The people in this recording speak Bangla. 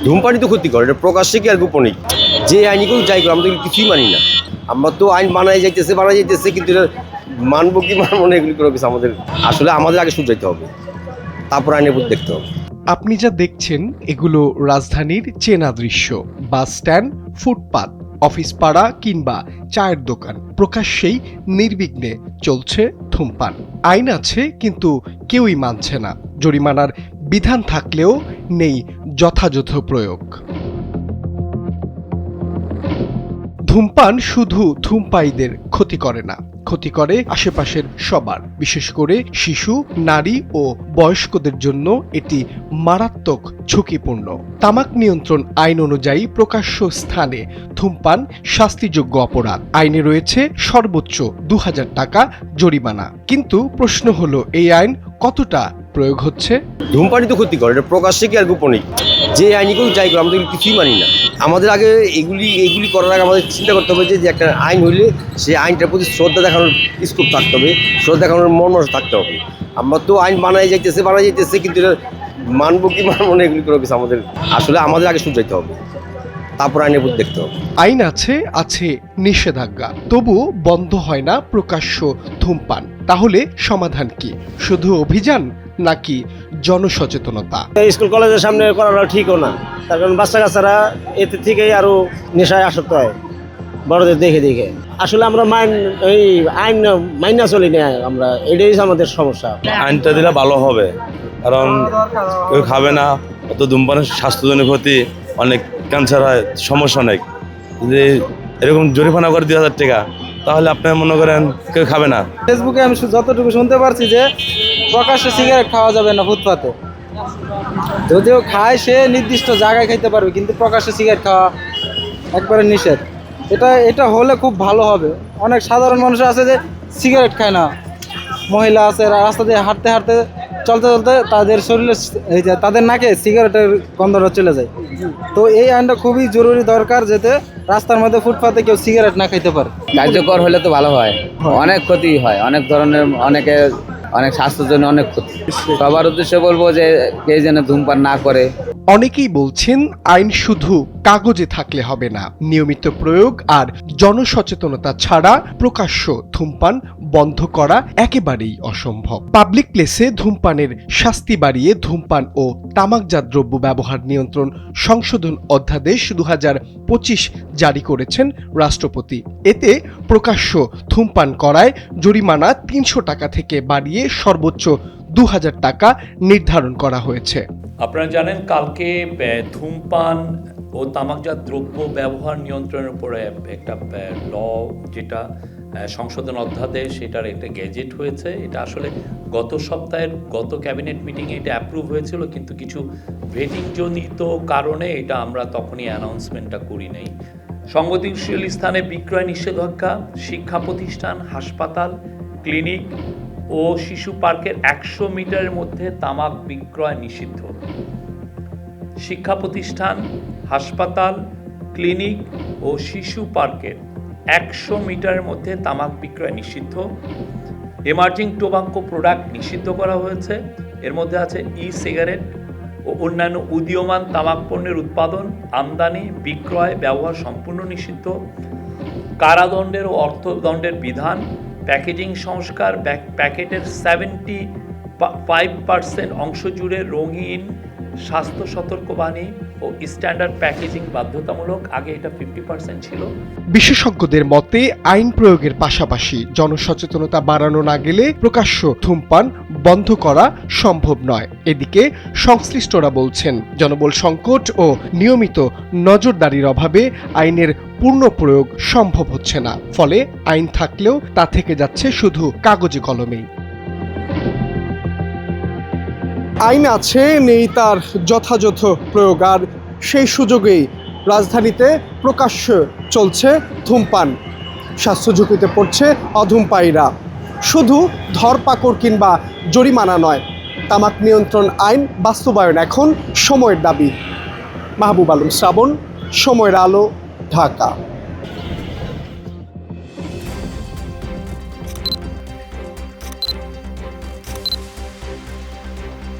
ধূমপানই তো ক্ষতিকর, এটা প্রকাশ্যে কি আর গোপনে যে আইনি কেউ যাই করে আমরা তো কিছুই মানি না। আমরা তো আইন বানাই যাইতেছে কিন্তু এটা মানবো কি মানবো না এগুলি করে কিছু আমাদের আগে শুধরাইতে হবে, তারপর আইনের প্রতি দেখতে হবে। আপনি যা দেখছেন এগুলো রাজধানীর চেনা দৃশ্য। বাস স্ট্যান্ড, ফুটপাত, অফিস পাড়া কিংবা চায়ের দোকান, প্রকাশ্যেই নির্বিঘ্নে চলছে ধূমপান। আইন আছে কিন্তু কেউই মানছে না। জরিমানার বিধান থাকলেও নেই যথাযথ প্রয়োগ। ধূমপান শুধু ধূমপায়ীদের ক্ষতি করে না, ক্ষতি করে আশেপাশের সবার, বিশেষ করে শিশু, নারী ও বয়স্কদের জন্য এটি মারাত্মক ঝুঁকিপূর্ণ। তামাক নিয়ন্ত্রণ আইন অনুযায়ী প্রকাশ্য স্থানে ধূমপান শাস্তিযোগ্য অপরাধ। আইনে রয়েছে সর্বোচ্চ ২০০০ টাকা জরিমানা। কিন্তু প্রশ্ন হলো, এই আইন কতটা প্রয়োগ হচ্ছে? ধূমপানই তো ক্ষতিকর, এটা প্রকাশ্যে কি আর গোপনে যে আইনি কেউ যাই করে আমরা তো কিছুই মানি না। আমাদের আগে এগুলি করার আগে আমাদের চিন্তা করতে হবে যে একটা আইন হইলে সেই আইনটার প্রতি শ্রদ্ধা দেখানোর স্কোপ থাকতে হবে, শ্রদ্ধা দেখানোর মন থাকতে হবে। আমরা তো আইন বানাই যাইতেছে কিন্তু এটা মানবো কি মানবো না এগুলি করে কিছু আমাদের আগে শুধরাইতে হবে, তারপর আইনের প্রতি দেখতে হবে। আইন আছে নিষেধাজ্ঞা, তবু বন্ধ হয় না প্রকাশ্য ধূমপান। তাহলে সমাধান কি? শুধু অভিযান নাকি জনসচেতনতা? স্কুল কলেজের সামনে করাটা ঠিকও না, তার কারণ বাচ্চা কাচ্চারা এতে থেকেই আরো নেশায় আসক্ত হয় বড়দের দেখে। আসলে আমরা আইন মাইনা চলি না, আমরা এটাই আমাদের সমস্যা। আইনটা দিলে ভালো হবে, কারণ কেউ খাবে না, অত ধূমপানের স্বাস্থ্যজনিত ক্ষতি, অনেক ক্যান্সার হয়, সমস্যা অনেক। যদি এরকম জরিমানা করে ২০০০ টাকা, তাহলে আপনি মনে করেন কেউ খাবে না। ফেসবুকে আমি যতটুকু শুনতে পারছি যে প্রকাশ্যে সিগারেট খাওয়া যাবে না ফুটপাতে। যদিও খায় সে নির্দিষ্ট জায়গায় খাইতে পারবে, কিন্তু প্রকাশ্যে সিগারেট খাওয়া একবারে নিষেধ। এটা হলে খুব ভালো হবে। অনেক সাধারণ মানুষ আছে যে সিগারেট খায় না, মহিলা আছে রাস্তা দিয়ে হাঁটতে চলতে তাদের শরীরে তাদের নাকে সিগারেটের গন্ধটা চলে যায়। তো এই আইনটা খুবই জরুরি দরকার, যাতে রাস্তার মধ্যে ফুটপাতে কেউ সিগারেট না খাইতে পারে। কার্যকর হলে তো ভালো হয়। অনেক ক্ষতি হয়, অনেক ধরনের, অনেক স্বাস্থ্যের জন্য অনেক ক্ষতি। সবার উদ্দেশ্যে বলবো যে কেউ যেন ধূমপান না করে। অনেকেই বলছেন আইন শুধু কাগজে থাকলে হবে না, নিয়মিত প্রয়োগ আর জনসচেতনতা ছাড়া প্রকাশ্য ধূমপান বন্ধ করা একেবারেই অসম্ভব। পাবলিক প্লেসে ধূমপানের শাস্তি বাড়িয়ে ধূমপান ও তামাকজাত দ্রব্য ব্যবহার নিয়ন্ত্রণ সংশোধন অধ্যাদেশ ২০২৫ জারি করেছেন রাষ্ট্রপতি। এতে প্রকাশ্য ধূমপান করায় জরিমানা ৩০০ টাকা থেকে বাড়িয়ে সর্বোচ্চ ২০০০ টাকা নির্ধারণ করা হয়েছে। আপনারা জানেন, কালকে ধূমপান ও তামাকজাত দ্রব্য ব্যবহার নিয়ন্ত্রণের উপরে একটা ল, যেটা সংশোধন অধ্যাদেশ, এটার একটা গেজেট হয়েছে। এটা আসলে গত সপ্তাহের ক্যাবিনেট মিটিংয়ে এটা অ্যাপ্রুভ হয়েছিল, কিন্তু কিছু ভেটিং জনিত কারণে এটা আমরা তখনই অ্যানাউন্সমেন্টটা করি নাই। সংবেদনশীল স্থানে বিক্রয় নিষেধাজ্ঞা, শিক্ষা প্রতিষ্ঠান, হাসপাতাল, ক্লিনিক ও শিশু পার্কের ১০০ মিটারের মধ্যে তামাক বিক্রয় নিষিদ্ধ। শিক্ষা প্রতিষ্ঠান, হাসপাতাল, ক্লিনিক ও শিশু পার্কের ১০০ মিটারের মধ্যে তামাক বিক্রয় নিষিদ্ধ। এমার্জিং টোবাকো প্রোডাক্ট নিষিদ্ধ করা হয়েছে। এর মধ্যে আছে সিগারেট ও অন্যান্য উদীয়মান তামাক পণ্যের উৎপাদন, আমদানি, বিক্রয়, ব্যবহার সম্পূর্ণ নিষিদ্ধ। কারাদণ্ডের ও অর্থদণ্ডের বিধান। প্যাকেজিং সংস্কার, প্যাকেটের 75% অংশ জুড়ে রঙিন, স্বাস্থ্য সতর্কবাণী ও স্ট্যান্ডার্ড প্যাকেজিং বাধ্যতামূলক। আগে এটা 50% ছিল। বিশেষজ্ঞদের মতে আইন প্রয়োগের পাশাপাশি জনসচেতনতা বাড়ানো না গেলে প্রকাশ্য ধূমপান বন্ধ করা সম্ভব নয়। এদিকে সংশ্লিষ্টরা বলছেন, জনবল সংকট ও নিয়মিত নজরদারির অভাবে আইনের পূর্ণ প্রয়োগ সম্ভব হচ্ছে না। ফলে আইন থাকলেও তা থেকে যাচ্ছে শুধু কাগজে কলমেই। আইন আছে, নেই তার যথাযথ প্রয়োগ, আর সেই সুযোগেই রাজধানীতে প্রকাশ্য চলছে ধূমপান। স্বাস্থ্য ঝুঁকিতে পড়ছে অধূমপায়ীরা। শুধু ধরপাকড় কিংবা জরিমানা নয়, তামাক নিয়ন্ত্রণ আইন বাস্তবায়ন এখন সময়ের দাবি। মাহবুব আলম শ্রাবণ, সময়ের আলো, ঢাকা।